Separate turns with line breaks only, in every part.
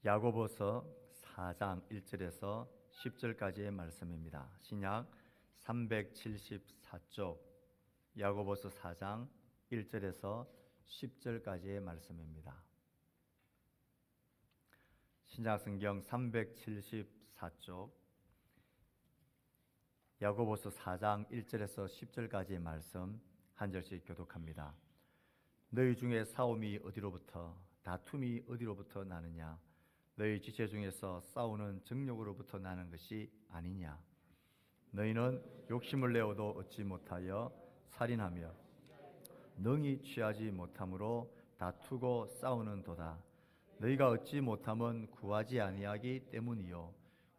야고보서 4장 1절에서 10절까지의 말씀입니다. 신약 374쪽 야고보서 4장 1절에서 10절까지의 말씀입니다. 신약 성경 374쪽 야고보서 4장 1절에서 10절까지의 말씀 한 절씩 교독합니다. 너희 중에 싸움이 어디로부터 다툼이 어디로부터 나느냐? 너희 지체 중에서 싸우는 정욕으로부터 나는 것이 아니냐? 너희는 욕심을 내어도 얻지 못하여 살인하며 능히 취하지 못함으로 다투고 싸우는도다. 너희가 얻지 못함은 구하지 아니하기 때문이요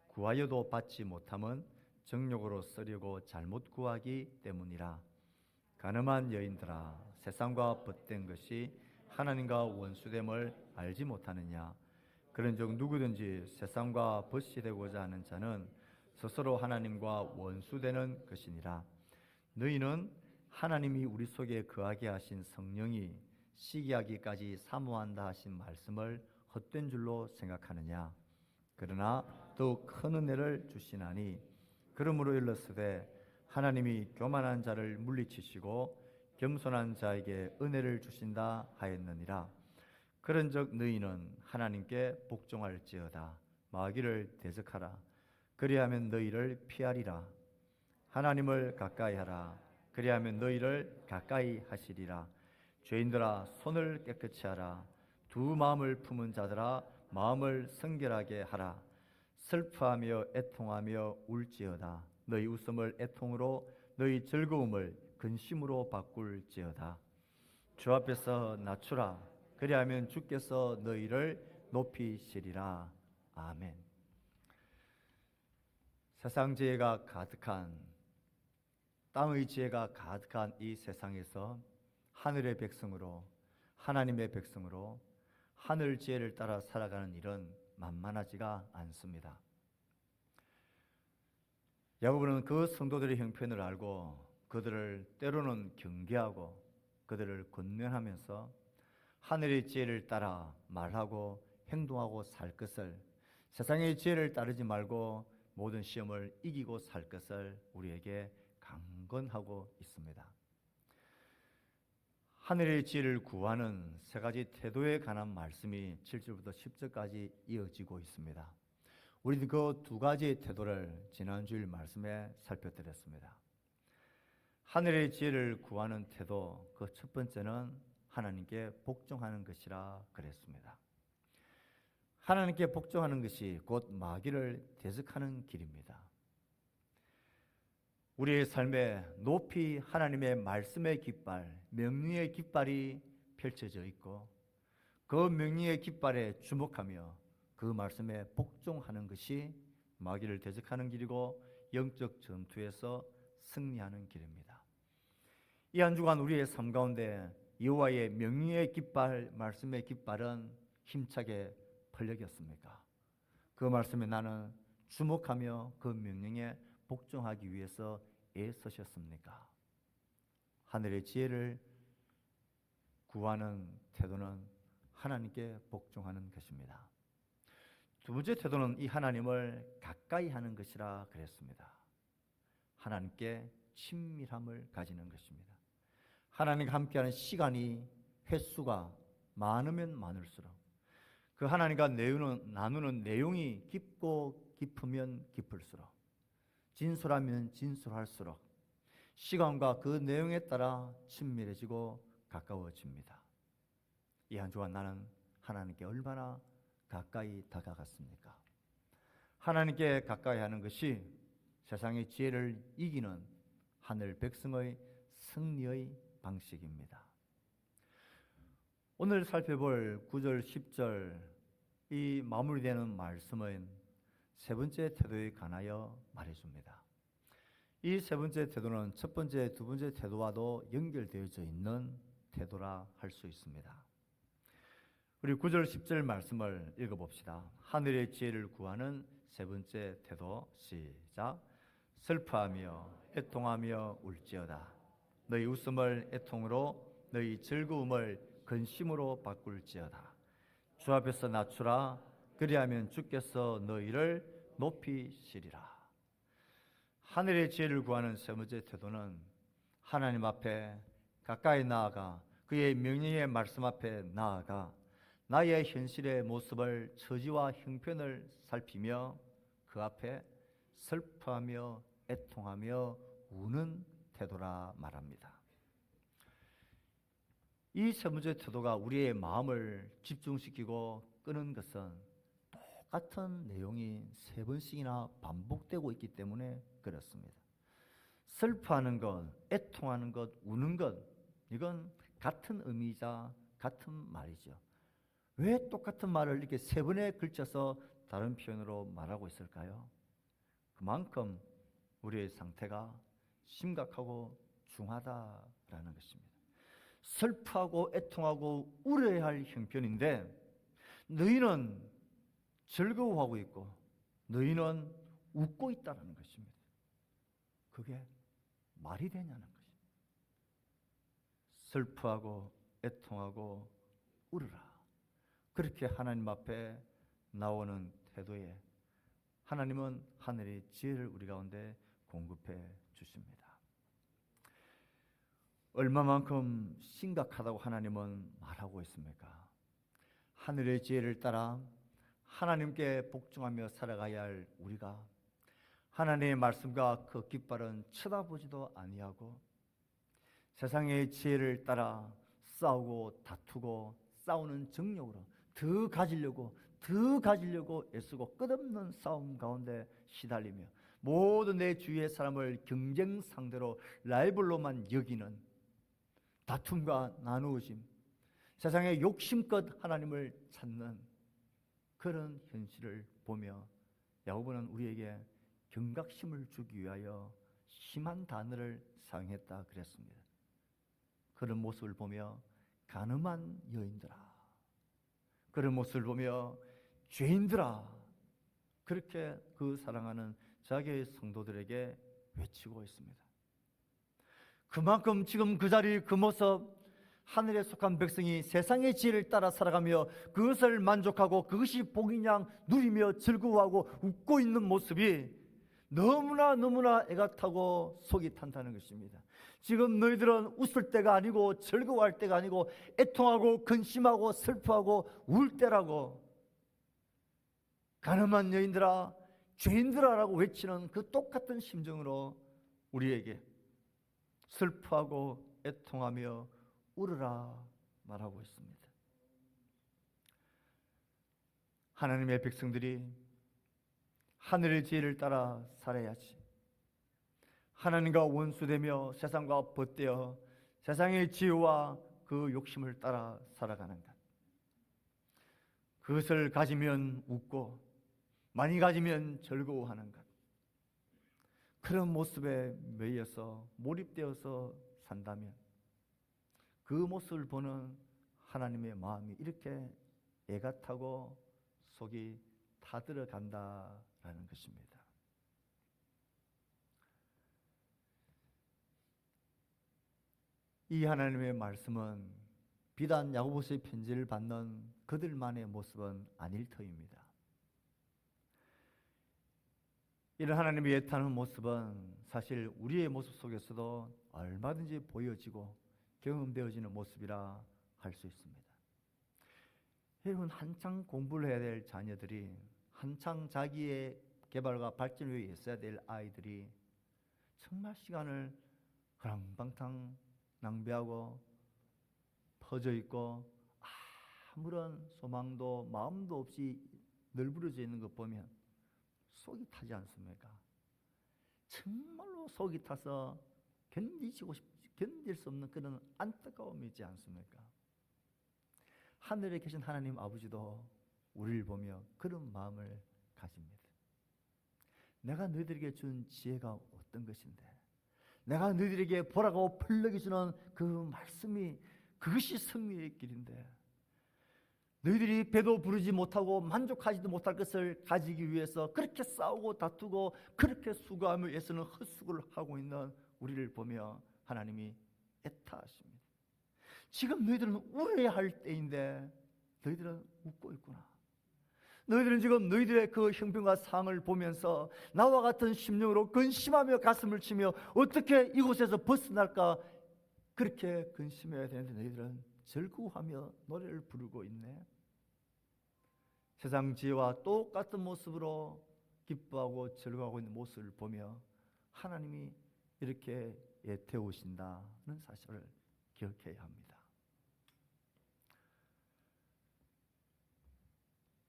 구하여도 받지 못함은 정욕으로 쓰려고 잘못 구하기 때문이라. 가늠한 여인들아, 세상과 벗된 것이 하나님과 원수됨을 알지 못하느냐? 그런즉 누구든지 세상과 벗이 되고자 하는 자는 스스로 하나님과 원수되는 것이니라. 너희는 하나님이 우리 속에 거하게 하신 성령이 시기하기까지 사모한다 하신 말씀을 헛된 줄로 생각하느냐? 그러나 더욱 큰 은혜를 주시나니 그러므로 일렀으되 하나님이 교만한 자를 물리치시고 겸손한 자에게 은혜를 주신다 하였느니라. 그런즉 너희는 하나님께 복종할지어다. 마귀를 대적하라. 그리하면 너희를 피하리라. 하나님을 가까이하라. 그리하면 너희를 가까이 하시리라. 죄인들아, 손을 깨끗이 하라. 두 마음을 품은 자들아, 마음을 성결하게 하라. 슬퍼하며 애통하며 울지어다. 너희 웃음을 애통으로, 너희 즐거움을 근심으로 바꿀지어다. 주 앞에서 낮추라. 그리하면 주께서 너희를 높이시리라. 아멘. 세상 지혜가 가득한, 땅의 지혜가 가득한 이 세상에서 하늘의 백성으로, 하나님의 백성으로 하늘 지혜를 따라 살아가는 일은 만만하지가 않습니다. 야고보는 그 성도들의 형편을 알고 그들을 때로는 경계하고 그들을 권면하면서 하늘의 지혜를 따라 말하고 행동하고 살 것을, 세상의 지혜를 따르지 말고 모든 시험을 이기고 살 것을 우리에게 강권하고 있습니다. 하늘의 지혜를 구하는 세 가지 태도에 관한 말씀이 7절부터 10절까지 이어지고 있습니다. 우리는 그 두 가지의 태도를 지난주일 말씀에 살펴드렸습니다. 하늘의 지혜를 구하는 태도, 그 첫 번째는 하나님께 복종하는 것이라 그랬습니다. 하나님께 복종하는 것이 곧 마귀를 대적하는 길입니다. 우리의 삶에 높이 하나님의 말씀의 깃발, 명령의 깃발이 펼쳐져 있고 그 명령의 깃발에 주목하며 그 말씀에 복종하는 것이 마귀를 대적하는 길이고 영적 전투에서 승리하는 길입니다. 이 한 주간 우리의 삶 가운데 여호와의 명령의 깃발, 말씀의 깃발은 힘차게 펄럭였습니까? 그 말씀에 나는 주목하며 그 명령에 복종하기 위해서 애쓰셨습니까? 하늘의 지혜를 구하는 태도는 하나님께 복종하는 것입니다. 두 번째 태도는 이 하나님을 가까이 하는 것이라 그랬습니다. 하나님께 친밀함을 가지는 것입니다. 하나님과 함께하는 시간이, 횟수가 많으면 많을수록, 그 하나님과 나누는 내용이 깊고 깊으면 깊을수록, 진솔하면 진솔할수록 시간과 그 내용에 따라 친밀해지고 가까워집니다. 이 한 주간 나는 하나님께 얼마나 가까이 다가갔습니까? 하나님께 가까이 하는 것이 세상의 지혜를 이기는 하늘 백성의 승리의 방식입니다. 오늘 살펴볼 9절, 10절 이 마무리되는 말씀은 세 번째 태도에 관하여 말해줍니다. 이 세 번째 태도는 첫 번째, 두 번째 태도와도 연결되어져 있는 태도라 할 수 있습니다. 우리 9절, 10절 말씀을 읽어봅시다. 하늘의 지혜를 구하는 세 번째 태도, 시작. 슬퍼하며 애통하며 울지어다. 너희 웃음을 애통으로, 너희 즐거움을 근심으로 바꿀지어다. 주 앞에서 낮추라. 그리하면 주께서 너희를 높이시리라. 하늘의 지혜를 구하는 세 번째 태도는 하나님 앞에 가까이 나아가 그의 명령의 말씀 앞에 나아가 나의 현실의 모습을, 처지와 형편을 살피며 그 앞에 슬퍼하며 애통하며 우는 태도라 말합니다. 이 세 번째 태도가 우리의 마음을 집중시키고 끄는 것은 똑같은 내용이 세 번씩이나 반복되고 있기 때문에 그렇습니다. 슬퍼하는 것, 애통하는 것, 우는 것, 이건 같은 의미이자 같은 말이죠. 왜 똑같은 말을 이렇게 세 번에 걸쳐서 다른 표현으로 말하고 있을까요? 그만큼 우리의 상태가 심각하고 중하다라는 것입니다. 슬퍼하고 애통하고 울어야 할 형편인데 너희는 즐거워하고 있고 너희는 웃고 있다는 것입니다. 그게 말이 되냐는 것입니다. 슬퍼하고 애통하고 울으라. 그렇게 하나님 앞에 나오는 태도에 하나님은 하늘의 지혜를 우리 가운데 공급해 주십니다. 얼마만큼 심각하다고 하나님은 말하고 있습니까? 하늘의 지혜를 따라 하나님께 복종하며 살아가야 할 우리가 하나님의 말씀과 그 깃발은 쳐다보지도 아니하고 세상의 지혜를 따라 싸우고 다투고 싸우는 정욕으로 더 가지려고 애쓰고 끝없는 싸움 가운데 시달리며 모든 내 주위의 사람을 경쟁 상대로 라이벌로만 여기는 다툼과 나누어짐, 세상의 욕심껏 하나님을 찾는 그런 현실을 보며 야고보는 우리에게 경각심을 주기 위하여 심한 단어를 사용했다 그랬습니다. 그런 모습을 보며 간음한 여인들아, 그런 모습을 보며 죄인들아, 그렇게 그 사랑하는 자기의 성도들에게 외치고 있습니다. 그만큼 지금 그 자리 그 모습, 하늘에 속한 백성이 세상의 지혜를 따라 살아가며 그것을 만족하고 그것이 복인 양 누리며 즐거워하고 웃고 있는 모습이 너무나 애가 타고 속이 탄다는 것입니다. 지금 너희들은 웃을 때가 아니고 즐거워할 때가 아니고 애통하고 근심하고 슬퍼하고 울 때라고, 가늠한 여인들아, 죄인들아라고 외치는 그 똑같은 심정으로 우리에게 슬퍼하고 애통하며 울으라 말하고 있습니다. 하나님의 백성들이 하늘의 지혜를 따라 살아야지. 하나님과 원수되며 세상과 벗되어 세상의 지혜와 그 욕심을 따라 살아가는 것, 그것을 가지면 웃고 많이 가지면 즐거워하는 것, 그런 모습에 매여서 몰입되어서 산다면 그 모습을 보는 하나님의 마음이 이렇게 애가 타고 속이 타들어간다라는 것입니다. 이 하나님의 말씀은 비단 야고보서의 편지를 받는 그들만의 모습은 아닐 터입니다. 이런 하나님의 애타는 모습은 사실 우리의 모습 속에서도 얼마든지 보여지고 경험되어지는 모습이라 할 수 있습니다. 여러분, 한창 공부를 해야 될 자녀들이, 한창 자기의 개발과 발전 위에 있어야 될 아이들이 정말 시간을 허랑방탕 낭비하고 퍼져 있고 아무런 소망도 마음도 없이 널브러져 있는 것 보면 속이 타지 않습니까? 정말로 속이 타서 견딜 수 없는 그런 안타까움이 있지 않습니까? 하늘에 계신 하나님 아버지도 우리를 보며 그런 마음을 가집니다. 내가 너희들에게 준 지혜가 어떤 것인데, 내가 너희들에게 보라고 펄럭이 주는 그 말씀이, 그것이 승리의 길인데 너희들이 배도 부르지 못하고 만족하지도 못할 것을 가지기 위해서 그렇게 싸우고 다투고 그렇게 수고하며 애쓰는 헛수고를 하고 있는 우리를 보며 하나님이 애타하십니다. 지금 너희들은 울어야 할 때인데 너희들은 웃고 있구나. 너희들은 지금 너희들의 그 형편과 상을 보면서 나와 같은 심령으로 근심하며 가슴을 치며 어떻게 이곳에서 벗어날까 그렇게 근심해야 되는데 너희들은 즐거워하며 노래를 부르고 있네. 세상 지혜와 똑같은 모습으로 기뻐하고 즐거워하고 있는 모습을 보며 하나님이 이렇게 애태우신다는 사실을 기억해야 합니다.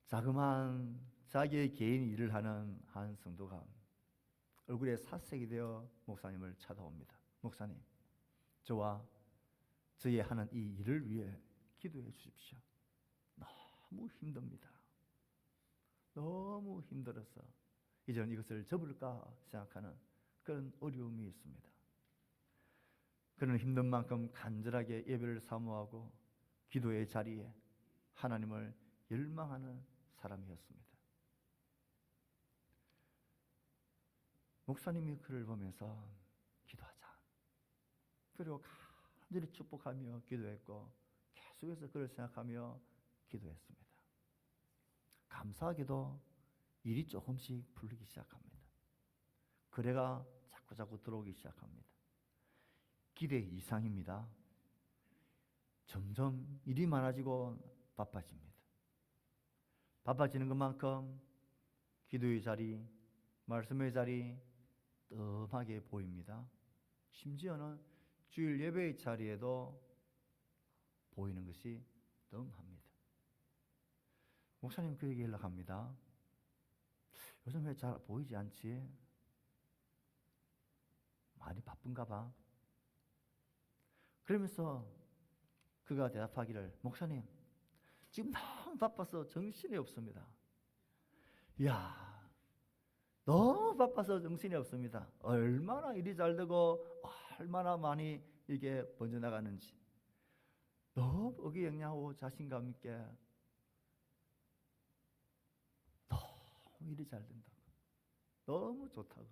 자그마한 자기의 개인 일을 하는 한 성도가 얼굴에 사색이 되어 목사님을 찾아옵니다. 목사님, 저와 저의 하는 이 일을 위해 기도해 주십시오. 너무 힘듭니다. 너무 힘들어서 이제는 이것을 접을까 생각하는 그런 어려움이 있습니다. 그는 힘든 만큼 간절하게 예배를 사모하고 기도의 자리에 하나님을 열망하는 사람이었습니다. 목사님이 그를 보면서 기도하자. 그리고 간절히 축복하며 기도했고 계속해서 그를 생각하며 기도했습니다. 감사하게도 일이 조금씩 풀리기 시작합니다. 거래가 자꾸 들어오기 시작합니다. 기대 이상입니다. 점점 일이 많아지고 바빠집니다. 바빠지는 것만큼 기도의 자리, 말씀의 자리 뜸하게 보입니다. 심지어는 주일 예배의 자리에도 보이는 것이 뜸합니다. 목사님 그에게 연락합니다. 요즘 왜 잘 보이지 않지? 많이 바쁜가 봐. 그러면서 그가 대답하기를, 목사님 지금 너무 바빠서 정신이 없습니다. 이야, 너무 바빠서 정신이 없습니다. 얼마나 일이 잘 되고 얼마나 많이 이게 번져나가는지 너무 의기양양하고 자신감 있게 너무 일이 잘 된다고, 너무 좋다고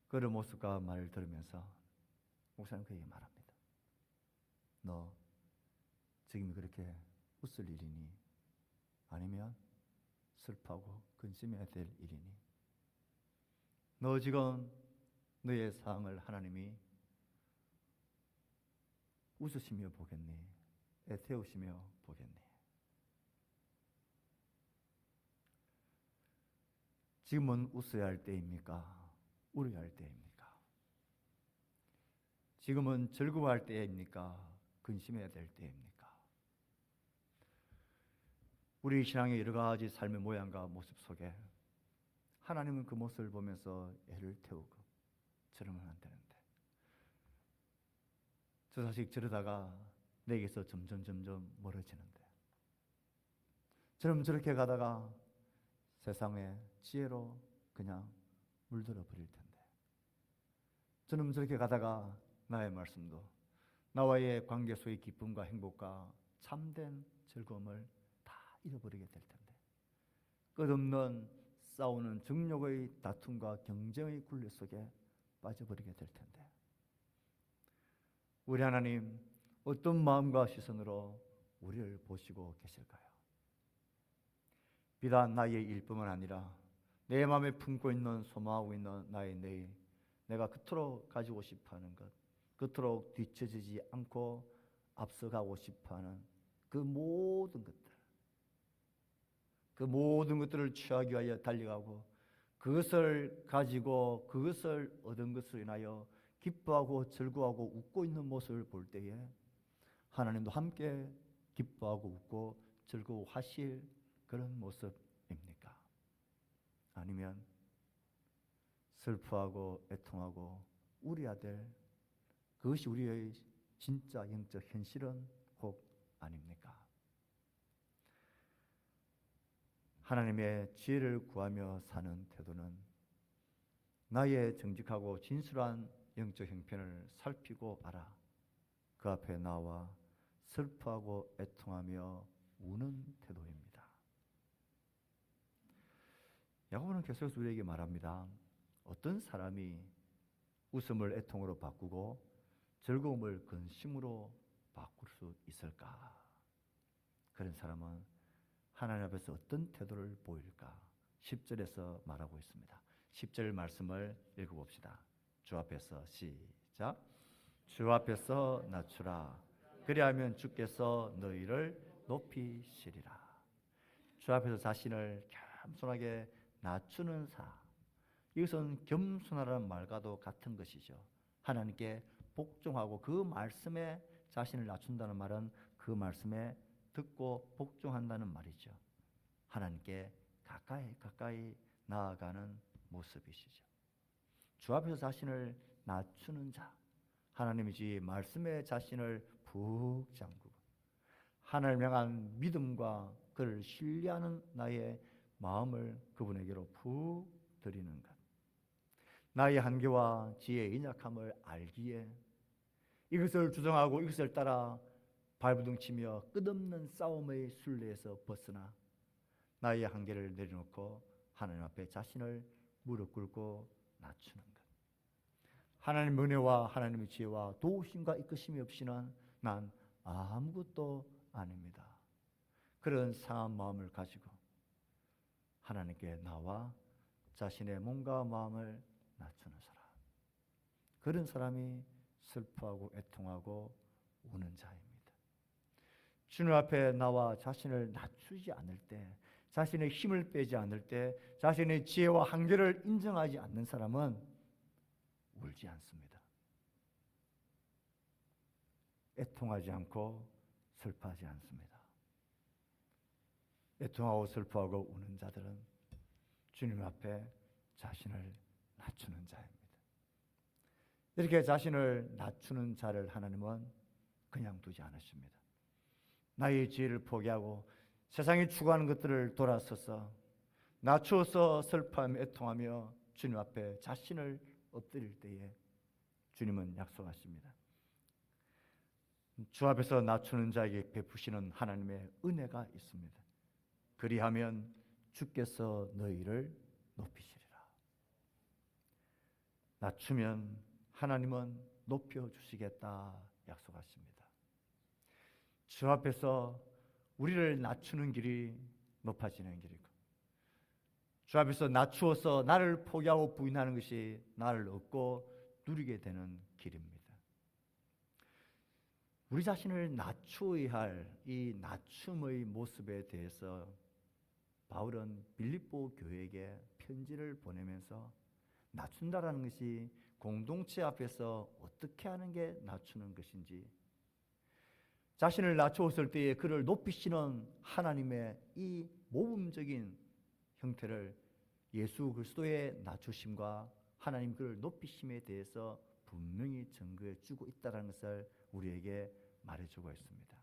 그런 모습과 말을 들으면서 목사님 그에게 말합니다. 너 지금 그렇게 웃을 일이니? 아니면 슬퍼하고 근심해야 될 일이니? 너 지금 너의 상을 하나님이 웃으시며 보겠니? 애태우시며 보겠니? 지금은 웃어야 할 때입니까? 울어야 할 때입니까? 지금은 즐거워할 때입니까? 근심해야 될 때입니까? 우리 신앙의 여러 가지 삶의 모양과 모습 속에 하나님은 그 모습을 보면서 애를 태우고 저러면 안 되는데, 저 자식 저러다가 내게서 점점 멀어지는데, 저럼 저렇게 가다가 세상의 지혜로 그냥 물들어 버릴 텐데, 저는 저렇게 가다가 나의 말씀도 나와의 관계 속의 기쁨과 행복과 참된 즐거움을 다 잃어버리게 될 텐데, 끝없는 싸우는 정욕의 다툼과 경쟁의 굴레 속에 빠져버리게 될 텐데, 우리 하나님 어떤 마음과 시선으로 우리를 보시고 계실까요? 비단 나의 일뿐만 아니라 내 마음에 품고 있는, 소망하고 있는 나의 내일, 내가 그토록 가지고 싶어하는 것, 그토록 뒤처지지 않고 앞서가고 싶어하는 그 모든 것들을 취하기 위하여 달려가고, 그것을 가지고 그것을 얻은 것으로 인하여 기뻐하고 즐거워하고 웃고 있는 모습을 볼 때에 하나님도 함께 기뻐하고 웃고 즐거워하실 그런 모습입니까? 아니면 슬퍼하고 애통하고 우려야 될 그것이 우리의 진짜 영적 현실은 혹 아닙니까? 하나님의 지혜를 구하며 사는 태도는 나의 정직하고 진실한 영적 형편을 살피고 알아 그 앞에 나와 슬퍼하고 애통하며 우는 태도입니다. 야고보는 계속해서 우리에게 말합니다. 어떤 사람이 웃음을 애통으로 바꾸고 즐거움을 근심으로 바꿀 수 있을까? 그런 사람은 하나님 앞에서 어떤 태도를 보일까? 10절에서 말하고 있습니다. 10절 말씀을 읽어봅시다. 주 앞에서 시작. 주 앞에서 낮추라. 그리하면 주께서 너희를 높이시리라. 주 앞에서 자신을 겸손하게 낮추는 사. 이것은 겸손하라는 말과도 같은 것이죠. 하나님께 복종하고 그 말씀에 자신을 낮춘다는 말은 그 말씀에 듣고 복종한다는 말이죠. 하나님께 가까이 나아가는 모습이시죠. 주 앞에서 자신을 낮추는 자, 하나님이 주 말씀에 자신을 푹 잠그고 하나님을 향한 믿음과 그를 신뢰하는 나의 마음을 그분에게로 푹 드리는 것. 나의 한계와 지혜의 인약함을 알기에 이것을 주장하고 이것을 따라 발부둥치며 끝없는 싸움의 순례에서 벗어나 나의 한계를 내려놓고 하나님 앞에 자신을 무릎 꿇고 낮추는 것. 하나님의 은혜와 하나님의 지혜와 도우심과 이끄심이 없이는 난 아무것도 아닙니다. 그런 상한 마음을 가지고 하나님께 나와 자신의 몸과 마음을 낮추는 사람, 그런 사람이 슬퍼하고 애통하고 우는 자입니다. 주님 앞에 나와 자신을 낮추지 않을 때, 자신의 힘을 빼지 않을 때, 자신의 지혜와 한계를 인정하지 않는 사람은 울지 않습니다. 애통하지 않고 슬퍼하지 않습니다. 애통하고 슬퍼하고 우는 자들은 주님 앞에 자신을 낮추는 자입니다. 이렇게 자신을 낮추는 자를 하나님은 그냥 두지 않으십니다. 나의 지혜를 포기하고 세상이 추구하는 것들을 돌아서서 낮추어서 슬퍼하며 애통하며 주님 앞에 자신을 엎드릴 때에 주님은 약속하십니다. 주 앞에서 낮추는 자에게 베푸시는 하나님의 은혜가 있습니다. 그리하면 주께서 너희를 높이시리라. 낮추면 하나님은 높여주시겠다 약속하십니다. 주 앞에서 우리를 낮추는 길이 높아지는 길이고, 주 앞에서 낮추어서 나를 포기하고 부인하는 것이 나를 얻고 누리게 되는 길입니다. 우리 자신을 낮추어야 할 이 낮춤의 모습에 대해서 바울은 빌립보 교회에게 편지를 보내면서 낮춘다라는 것이 공동체 앞에서 어떻게 하는 게 낮추는 것인지, 자신을 낮추었을 때에 그를 높이시는 하나님의 이 모범적인 형태를 예수 그리스도의 낮추심과 하나님 그를 높이심에 대해서 분명히 증거해 주고 있다는 것을 우리에게 말해주고 있습니다.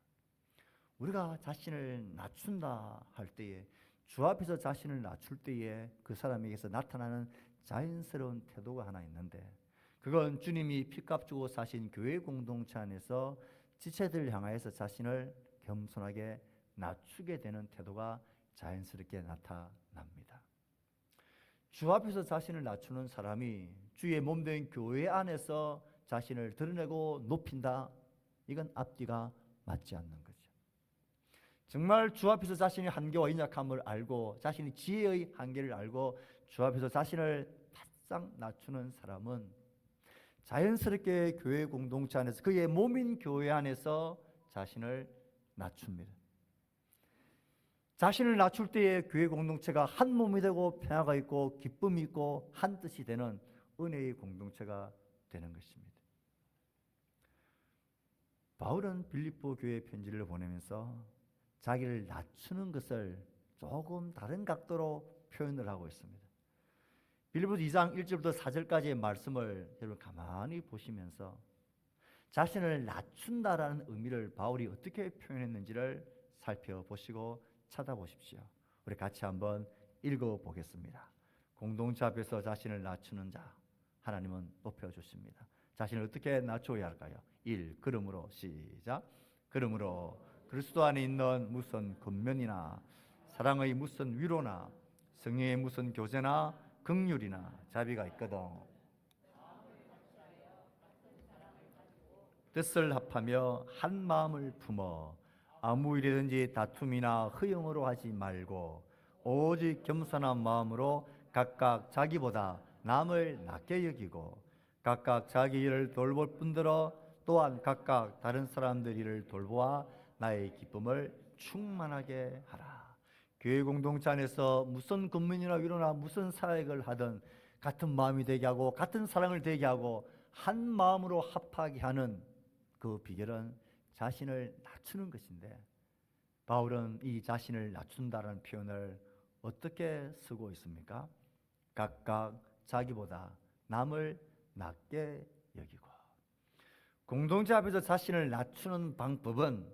우리가 자신을 낮춘다 할 때에, 주 앞에서 자신을 낮출 때에 그 사람에게서 나타나는 자연스러운 태도가 하나 있는데, 그건 주님이 피값 주고 사신 교회 공동체 안에서 지체들 향하여서 자신을 겸손하게 낮추게 되는 태도가 자연스럽게 나타납니다. 주 앞에서 자신을 낮추는 사람이 주의 몸된 교회 안에서 자신을 드러내고 높인다, 이건 앞뒤가 맞지 않는 거죠. 정말 주 앞에서 자신의 한계와 연약함을 알고 자신의 지혜의 한계를 알고 주 앞에서 자신을 바싹 낮추는 사람은 자연스럽게 교회 공동체 안에서, 그의 몸인 교회 안에서 자신을 낮춥니다. 자신을 낮출 때에 교회 공동체가 한 몸이 되고 평화가 있고 기쁨이 있고 한 뜻이 되는 은혜의 공동체가 되는 것입니다. 바울은 빌립보 교회에 편지를 보내면서 자기를 낮추는 것을 조금 다른 각도로 표현을 하고 있습니다. 빌립보서 2장 1절부터 4절까지의 말씀을 여러분 가만히 보시면서 자신을 낮춘다라는 의미를 바울이 어떻게 표현했는지를 살펴보시고 찾아보십시오. 우리 같이 한번 읽어보겠습니다. 공동체 앞에서 자신을 낮추는 자, 하나님은 높여주십니다. 자신을 어떻게 낮춰야 할까요? 1. 그러므로 시작. 그러므로 그리스도 안에 있는 무슨 권면이나 사랑의 무슨 위로나 성령의 무슨 교제나 긍휼이나 자비가 있거든 뜻을 합하며 한 마음을 품어 아무 일이든지 다툼이나 허용으로 하지 말고 오직 겸손한 마음으로 각각 자기보다 남을 낮게 여기고 각각 자기 일을 돌볼 뿐더러 또한 각각 다른 사람들 일을 돌보아 나의 기쁨을 충만하게 하라. 교회 공동체 안에서 무슨 근무이나 위로나 무슨 사역을 하든 같은 마음이 되게 하고 같은 사랑을 되게 하고 한 마음으로 합하게 하는 그 비결은 자신을 낮추는 것인데, 바울은 이 자신을 낮춘다는 표현을 어떻게 쓰고 있습니까? 각각 자기보다 남을 낮게 여기고. 공동체 앞에서 자신을 낮추는 방법은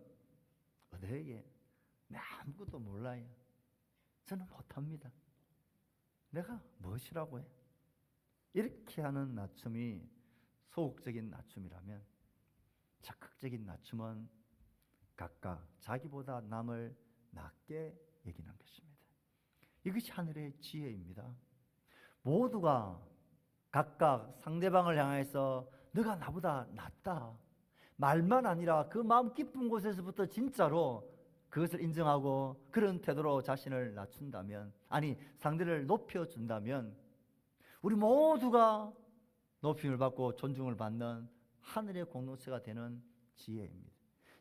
어디에? 내 아무것도 몰라요. 저는 못합니다. 내가 무엇이라고 해? 이렇게 하는 낮춤이 소극적인 낮춤이라면, 적극적인 낮춤은 각각 자기보다 남을 낮게 여기는 것입니다. 이것이 하늘의 지혜입니다. 모두가 각각 상대방을 향해서 너가 나보다 낫다, 말만 아니라 그 마음 깊은 곳에서부터 진짜로 그것을 인정하고 그런 태도로 자신을 낮춘다면, 아니 상대를 높여준다면 우리 모두가 높임을 받고 존중을 받는 하늘의 공동체가 되는 지혜입니다.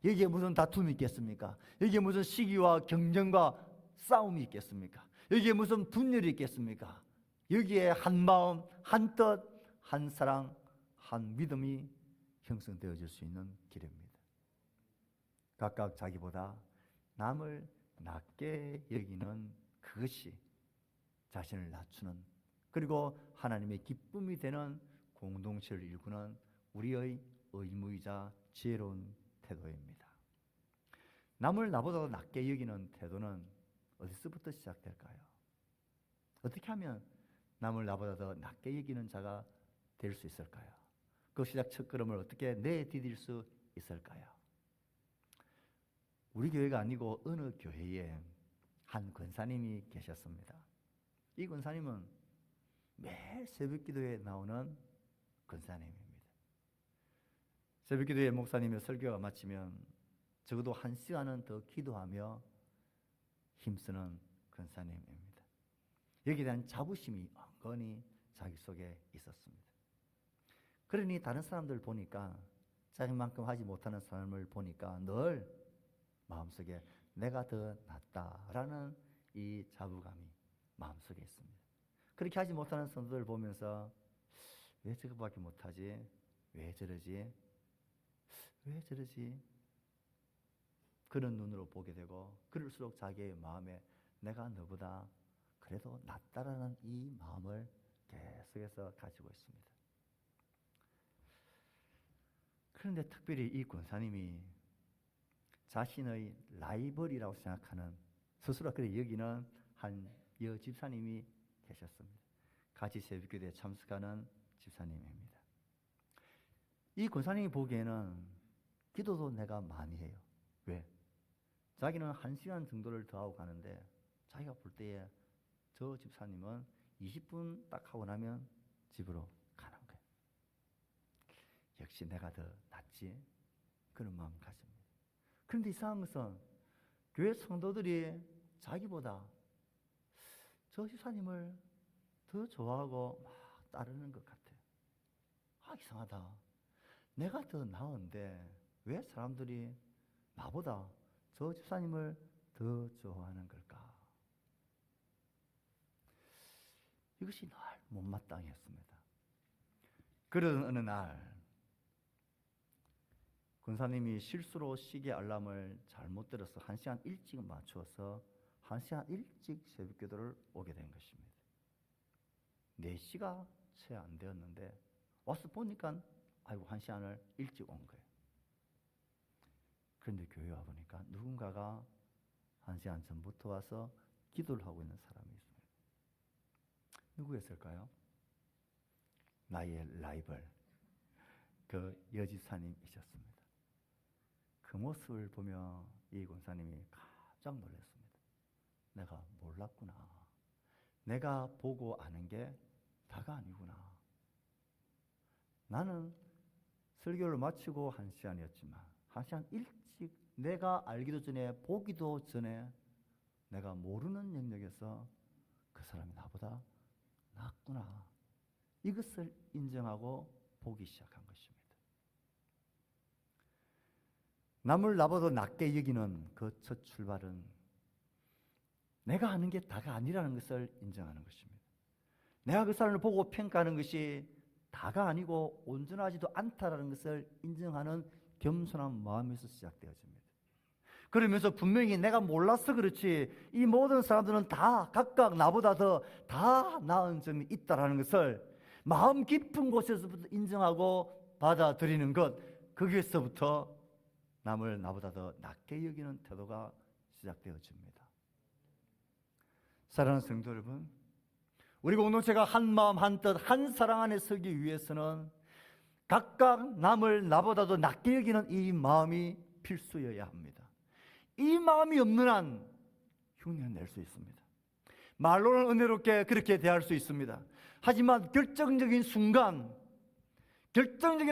여기에 무슨 다툼이 있겠습니까? 여기에 무슨 시기와 경쟁과 싸움이 있겠습니까? 여기에 무슨 분열이 있겠습니까? 여기에 한 마음, 한 뜻, 한 사랑, 한 믿음이 형성되어질 수 있는 길입니다. 각각 자기보다 남을 낮게 여기는 그것이 자신을 낮추는, 그리고 하나님의 기쁨이 되는 공동체를 일구는 우리의 의무이자 지혜로운 태도입니다. 남을 나보다 낮게 여기는 태도는 어디서부터 시작될까요? 어떻게 하면 남을 나보다 더 낮게 여기는 자가 될 수 있을까요? 그 시작 첫걸음을 어떻게 내디딜 수 있을까요? 우리 교회가 아니고 어느 교회에 한 권사님이 계셨습니다. 이 권사님은 매일 새벽기도에 나오는 권사님입니다. 새벽기도에 목사님의 설교가 마치면 적어도 1시간은 더 기도하며 힘쓰는 권사님입니다. 여기에 대한 자부심이 엉거니 자기 속에 있었습니다. 그러니 다른 사람들 보니까, 자기만큼 하지 못하는 사람을 보니까 늘 마음속에 내가 더 낫다라는 이 자부감이 마음속에 있습니다. 그렇게 하지 못하는 성도들 보면서 왜 저거밖에 못하지? 왜 저러지? 왜 저러지? 그런 눈으로 보게 되고, 그럴수록 자기의 마음에 내가 너보다 그래도 낫다라는 이 마음을 계속해서 가지고 있습니다. 그런데 특별히 이 권사님이 자신의 라이벌이라고 생각하는, 스스로 그렇게 여기는 한 여집사님이 계셨습니다. 같이 새벽기도에 참석하는 집사님입니다. 이 권사님이 보기에는 기도도 내가 많이 해요. 왜? 자기는 1시간 정도를 더 하고 가는데 자기가 볼 때에 저 집사님은 20분 딱 하고 나면 집으로 가는 거예요. 역시 내가 더 낫지, 그런 마음 가집니다. 그런데 이상한 것은 교회 성도들이 자기보다 저 집사님을 더 좋아하고 막 따르는 것 같아요. 아, 이상하다. 내가 더 나은데 왜 사람들이 나보다 저 집사님을 더 좋아하는 걸까? 이것이 늘 못마땅했습니다. 그러던 어느 날 권사님이 실수로 시계 알람을 잘못 들어서 1시간 일찍 맞추어서 1시간 일찍 새벽기도를 오게 된 것입니다. 4시가 채 안 되었는데 와서 보니까 아이고 1시간을 일찍 온 거예요. 그런데 교회 와 보니까 누군가가 1시간 전부터 와서 기도를 하고 있는 사람이 있습니다. 누구였을까요? 나의 라이벌, 그 여집사님이셨습니다. 그 모습을 보며 이 권사님이 깜짝 놀랐습니다. 내가 몰랐구나. 내가 보고 아는 게 다가 아니구나. 나는 설교를 마치고 1시간이었지만 한시간 일찍 내가 알기도 전에 보기도 전에 내가 모르는 영역에서 그 사람이 나보다 낫구나, 이것을 인정하고 보기 시작한 것입니다. 남을 나보다 낫게 여기는 그 첫 출발은 내가 하는 게 다가 아니라는 것을 인정하는 것입니다. 내가 그 사람을 보고 평가하는 것이 다가 아니고 온전하지도 않다라는 것을 인정하는 겸손한 마음에서 시작되어집니다. 그러면서 분명히 내가 몰라서 그렇지 이 모든 사람들은 다 각각 나보다 더 다 나은 점이 있다라는 것을 마음 깊은 곳에서부터 인정하고 받아들이는 것, 거기에서부터 남을 나보다 더 낮게 여기는 태도가 시작되어집니다. 사랑하는 성도 여러분, 우리 공동체가 한 마음 한 뜻 한 사랑 안에 서기 위해서는 각각 남을 나보다 더 낮게 여기는 이 마음이 필수여야 합니다. 이 마음이 없는 한 흉내를 낼 수 있습니다. 말로는 은혜롭게 그렇게 대할 수 있습니다. 하지만 결정적인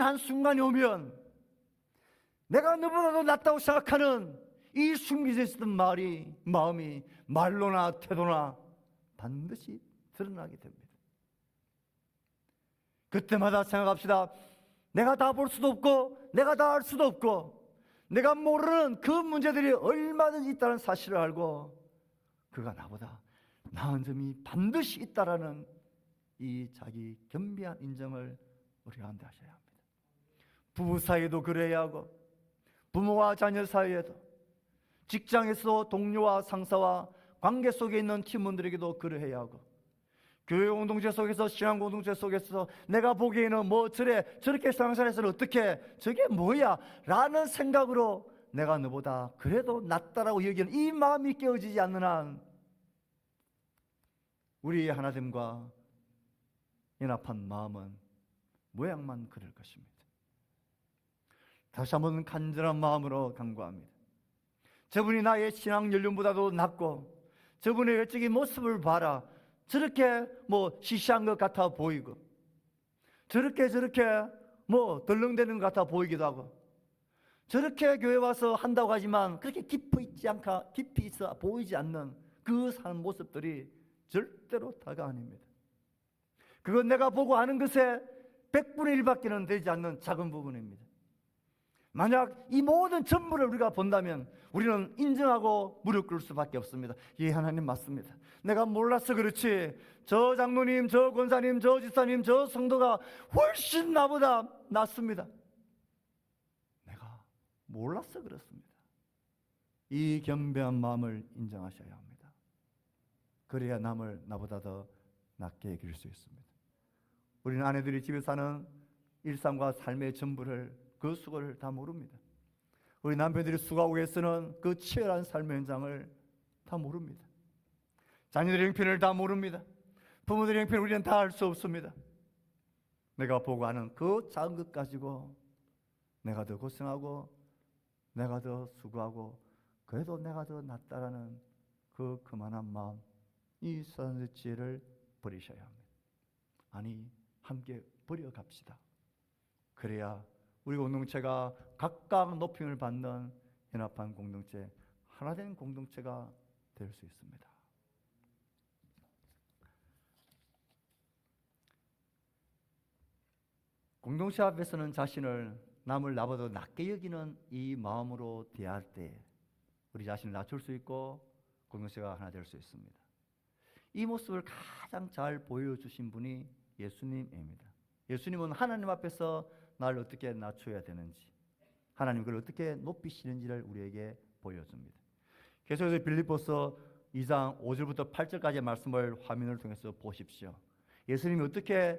한 순간이 오면 내가 너보다 더 낫다고 생각하는 이 숨겨져 있었던 마음이 말로나 태도나 반드시 드러나게 됩니다. 그때마다 생각합시다. 내가 다 볼 수도 없고 내가 다 알 수도 없고 내가 모르는 그 문제들이 얼마든지 있다는 사실을 알고 그가 나보다 나은 점이 반드시 있다라는 이 자기 겸비한 인정을 우리 가운데 하셔야 합니다. 부부 사이에도 그래야 하고 부모와 자녀 사이에도, 직장에서 동료와 상사와 관계 속에 있는 팀원들에게도 그러해야 하고, 교회 공동체 속에서, 신앙 공동체 속에서 내가 보기에는 뭐 저렇게 상상해서는 어떻게 저게 뭐야 라는 생각으로 내가 너보다 그래도 낫다라고 여기는 이 마음이 깨어지지 않는 한 우리의 하나됨과 연합한 마음은 모양만 그럴 것입니다. 다시 한번 간절한 마음으로 간구합니다. 저분이 나의 신앙 연륜보다도 낫고 저분의 외적인 모습을 봐라, 저렇게 뭐 시시한 것 같아 보이고 저렇게 덜렁대는 것 같아 보이기도 하고 저렇게 교회 와서 한다고 하지만 그렇게 깊이 있어 보이지 않는 그 사는 모습들이 절대로 다가 아닙니다. 그건 내가 보고 아는 것의 100분의 1밖에는 되지 않는 작은 부분입니다. 만약 이 모든 전부를 우리가 본다면 우리는 인정하고 무릎 꿇을 수밖에 없습니다. 예, 하나님 맞습니다. 내가 몰라서 그렇지 저 장로님, 저 권사님, 저 집사님, 저 성도가 훨씬 나보다 낫습니다. 내가 몰라서 그렇습니다. 이 겸비한 마음을 인정하셔야 합니다. 그래야 남을 나보다 더 낫게 여길 수 있습니다. 우리는 아내들이 집에 사는 일상과 삶의 전부를, 그 수고를 다 모릅니다. 우리 남편들이 수고하고 애쓰는 그 치열한 삶의 현장을 다 모릅니다. 자녀들의 형편을 다 모릅니다. 부모들의 형편을 우리는 다 알 수 없습니다. 내가 보고 아는 그 작은 것 가지고 내가 더 고생하고 내가 더 수고하고 그래도 내가 더 낫다라는 그 그만한 마음, 이 사단의 지혜를 버리셔야 합니다. 아니, 함께 버려갑시다. 그래야 우리 공동체가 각각 높임을 받는 연합한 공동체, 하나된 공동체가 될 수 있습니다. 공동체 앞에서는 자신을 남을 나보다 낮게 여기는 이 마음으로 대할 때 우리 자신을 낮출 수 있고 공동체가 하나 될 수 있습니다. 이 모습을 가장 잘 보여주신 분이 예수님입니다. 예수님은 하나님 앞에서 나를 어떻게 낮춰야 되는지, 하나님 그걸 어떻게 높이시는지를 우리에게 보여줍니다. 계속해서 빌립보서 2장 5절부터 8절까지의 말씀을 화면을 통해서 보십시오. 예수님이 어떻게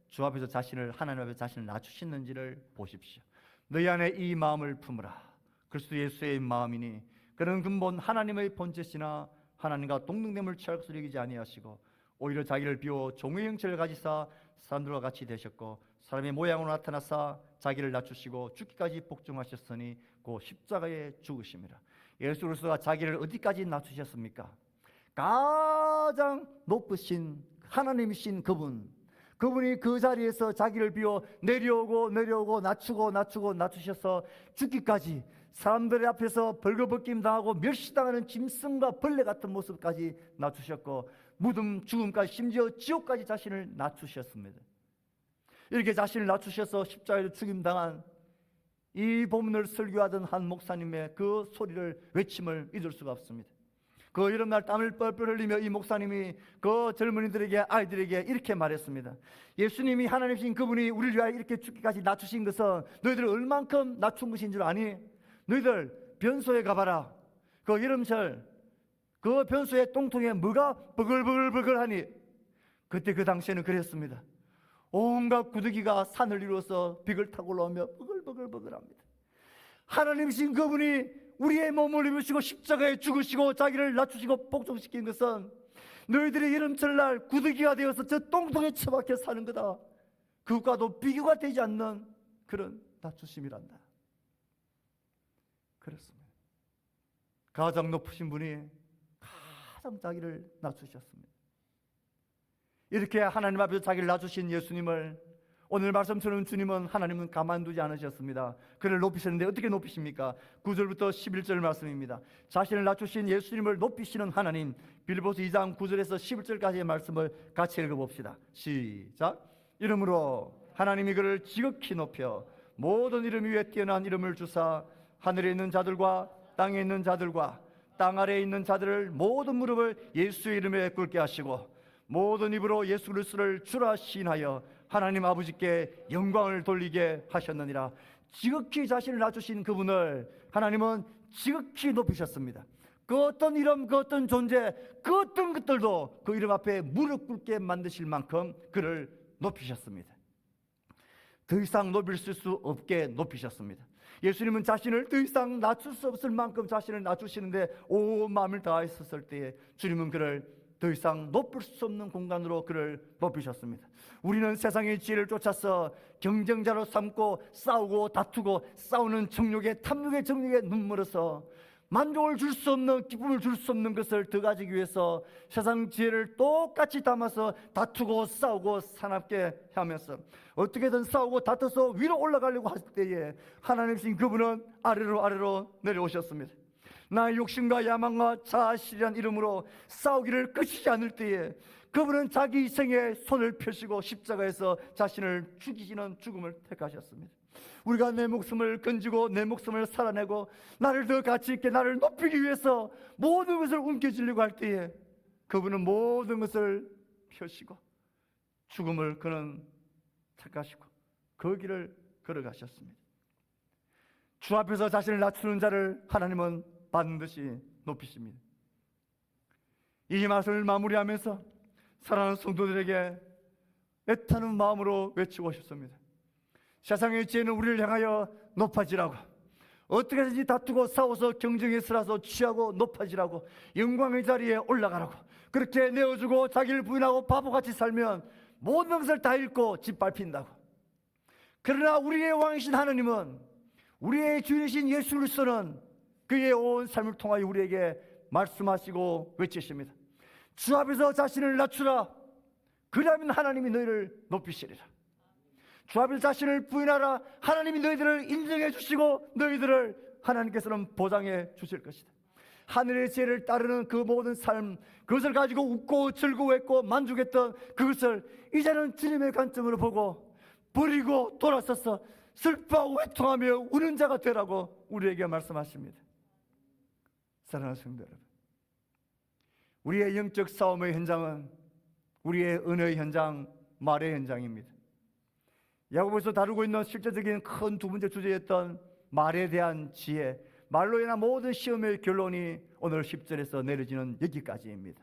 주 앞에서 하나님 앞에 자신을 낮추시는지를 보십시오. 너희 안에 이 마음을 품으라. 그리스도 예수의 마음이니 그는 근본 하나님의 본체시나 하나님과 동등됨을 취할 것을 여기지 아니하시고 오히려 자기를 비워 종의 형체를 가지사 사람들과 같이 되셨고 사람의 모양으로 나타나사 자기를 낮추시고 죽기까지 복종하셨으니 그 십자가에 죽으심이라. 예수 그리스도가 자기를 어디까지 낮추셨습니까? 가장 높으신 하나님이신 그분이 그 자리에서 자기를 비워 내려오고 낮추셔서 죽기까지 사람들 앞에서 벌거벗김 당하고 멸시당하는 짐승과 벌레 같은 모습까지 낮추셨고 무덤 죽음까지 심지어 지옥까지 자신을 낮추셨습니다. 이렇게 자신을 낮추셔서 십자가에서 죽임당한 이 본문을 설교하던 한 목사님의 그 소리를 외침을 잊을 수가 없습니다. 그 여름날 땀을 뻘뻘 흘리며 이 목사님이 그 젊은이들에게 아이들에게 이렇게 말했습니다. 예수님이 하나님이신 그분이 우리를 위하여 이렇게 죽기까지 낮추신 것은 너희들을 얼만큼 낮춘 것인 줄 아니? 너희들 변소에 가봐라. 그 여름철 그 변소의 똥통에 뭐가 버글버글버글하니? 그때 그 당시에는 그랬습니다. 온갖 구더기가 산을 이루어서 벽을 타고 올라오며 버글버글버글합니다. 하나님이신 그분이 우리의 몸을 입으시고 십자가에 죽으시고 자기를 낮추시고 복종시킨 것은 너희들의 여름철날 구더기가 되어서 저 똥통에 처박혀 사는 거다. 그것과도 비교가 되지 않는 그런 낮추심이란다. 그렇습니다. 가장 높으신 분이 가장 자기를 낮추셨습니다. 이렇게 하나님 앞에서 자기를 낮추신 예수님을 오늘 말씀처럼 주님은 하나님은 가만두지 않으셨습니다. 그를 높이셨는데 어떻게 높이십니까? 9절부터 11절 말씀입니다. 자신을 낮추신 예수님을 높이시는 하나님, 빌립보서 2장 9절에서 11절까지의 말씀을 같이 읽어봅시다. 시작. 이름으로 하나님이 그를 지극히 높여 모든 이름 위에 뛰어난 이름을 주사 하늘에 있는 자들과 땅에 있는 자들과 땅 아래에 있는 자들을 모든 무릎을 예수의 이름에 꿇게 하시고 모든 입으로 예수 그리스도를 주라 시인하여 하나님 아버지께 영광을 돌리게 하셨느니라. 지극히 자신을 낮추신 그분을 하나님은 지극히 높이셨습니다. 그 어떤 이름, 그 어떤 존재, 그 어떤 것들도 그 이름 앞에 무릎 꿇게 만드실 만큼 그를 높이셨습니다. 더 이상 높일 수 없게 높이셨습니다. 예수님은 자신을 더 이상 낮출 수 없을 만큼 자신을 낮추시는데 온 마음을 다했었을 때에 주님은 그를 더 이상 높일 수 없는 공간으로 그를 높이셨습니다. 우리는 세상의 지혜를 쫓아서 경쟁자로 삼고 싸우고 다투고 싸우는 정욕에 탐욕의 정욕에 눈물어서 만족을 줄 수 없는 기쁨을 줄 수 없는 것을 더 가지기 위해서 세상 지혜를 똑같이 담아서 다투고 싸우고 사납게 하면서 어떻게든 싸우고 다투서 위로 올라가려고 할 때에 하나님이신 그분은 아래로 내려오셨습니다. 나의 욕심과 야망과 자아실이란 이름으로 싸우기를 그치지 않을 때에 그분은 자기 희생에 손을 펴시고 십자가에서 자신을 죽이시는 죽음을 택하셨습니다. 우리가 내 목숨을 건지고 내 목숨을 살아내고 나를 더 가치 있게 나를 높이기 위해서 모든 것을 움켜쥐려고 할 때에 그분은 모든 것을 펴시고 죽음을 그는 택하시고 그 길을 걸어가셨습니다. 주 앞에서 자신을 낮추는 자를 하나님은 반드시 높이십니다. 이 말씀을 마무리하면서 사랑하는 성도들에게 애타는 마음으로 외치고 싶습니다. 세상의 지혜는 우리를 향하여 높아지라고, 어떻게든지 다투고 싸워서 경쟁에 쓰라서 취하고 높아지라고, 영광의 자리에 올라가라고, 그렇게 내어주고 자기를 부인하고 바보같이 살면 모든 것을 다 잃고 짓밟힌다고. 그러나 우리의 왕이신 하나님은, 우리의 주인이신 예수 그리스도는 그의 온 삶을 통하여 우리에게 말씀하시고 외치십니다. 주 앞에서 자신을 낮추라. 그러면 하나님이 너희를 높이시리라. 주 앞에서 자신을 부인하라. 하나님이 너희들을 인정해 주시고 너희들을 하나님께서는 보장해 주실 것이다. 하늘의 지혜를 따르는 그 모든 삶, 그것을 가지고 웃고 즐거워했고 만족했던 그것을 이제는 주님의 관점으로 보고 버리고 돌아서서 슬퍼하고 외통하며 우는 자가 되라고 우리에게 말씀하십니다. 사랑하는 성도 여러분, 우리의 영적 싸움의 현장은 우리의 은혜의 현장, 말의 현장입니다. 야고보에서 다루고 있는 실제적인 큰 두 번째 주제였던 말에 대한 지혜, 말로 인한 모든 시험의 결론이 오늘 10절에서 내려지는 여기까지입니다.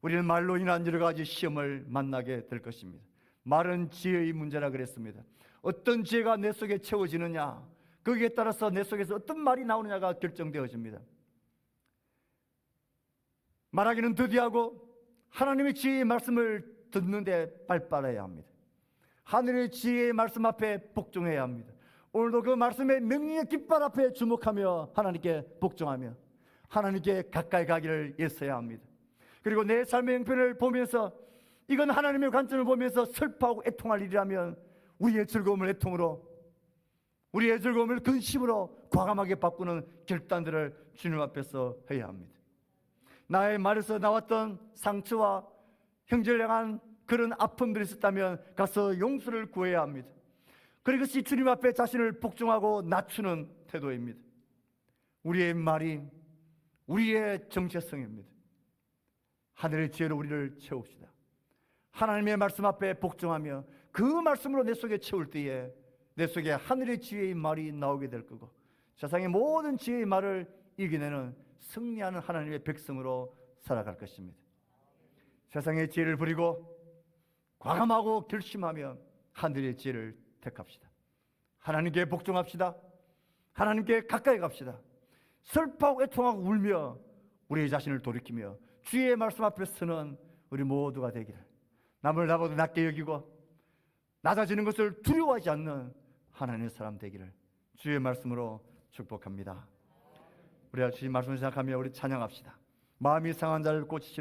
우리는 말로 인한 여러 가지 시험을 만나게 될 것입니다. 말은 지혜의 문제라 그랬습니다. 어떤 지혜가 내 속에 채워지느냐, 거기에 따라서 내 속에서 어떤 말이 나오느냐가 결정되어집니다. 말하기는 더디하고 하나님의 지혜의 말씀을 듣는데 발빠라야 합니다. 하늘의 지혜의 말씀 앞에 복종해야 합니다. 오늘도 그 말씀의 명령의 깃발 앞에 주목하며 하나님께 복종하며 하나님께 가까이 가기를 애써야 합니다. 그리고 내 삶의 형편을 보면서 이건 하나님의 관점을 보면서 슬퍼하고 애통할 일이라면 우리의 즐거움을 애통으로, 우리의 즐거움을 근심으로 과감하게 바꾸는 결단들을 주님 앞에서 해야 합니다. 나의 말에서 나왔던 상처와 형제를 향한 그런 아픔들이 있었다면 가서 용서를 구해야 합니다. 그리고 그것이 주님 앞에 자신을 복종하고 낮추는 태도입니다. 우리의 말이 우리의 정체성입니다. 하늘의 지혜로 우리를 채웁시다. 하나님의 말씀 앞에 복종하며 그 말씀으로 내 속에 채울 때에 내 속에 하늘의 지혜의 말이 나오게 될 거고, 세상의 모든 지혜의 말을 이겨내는 승리하는 하나님의 백성으로 살아갈 것입니다. 세상의 지혜를 버리고 과감하고 결심하며 하늘의 지혜를 택합시다. 하나님께 복종합시다. 하나님께 가까이 갑시다. 슬퍼하고 애통하고 울며 우리 자신을 돌이키며 주의 말씀 앞에 서는 우리 모두가 되기를, 남을 나보다 낮게 여기고 낮아지는 것을 두려워하지 않는 하나님의 사람 되기를 주의 말씀으로 축복합니다. 우리가 주의 말씀을 생각하며 우리 찬양합시다. 마음이 상한 자를 고치시는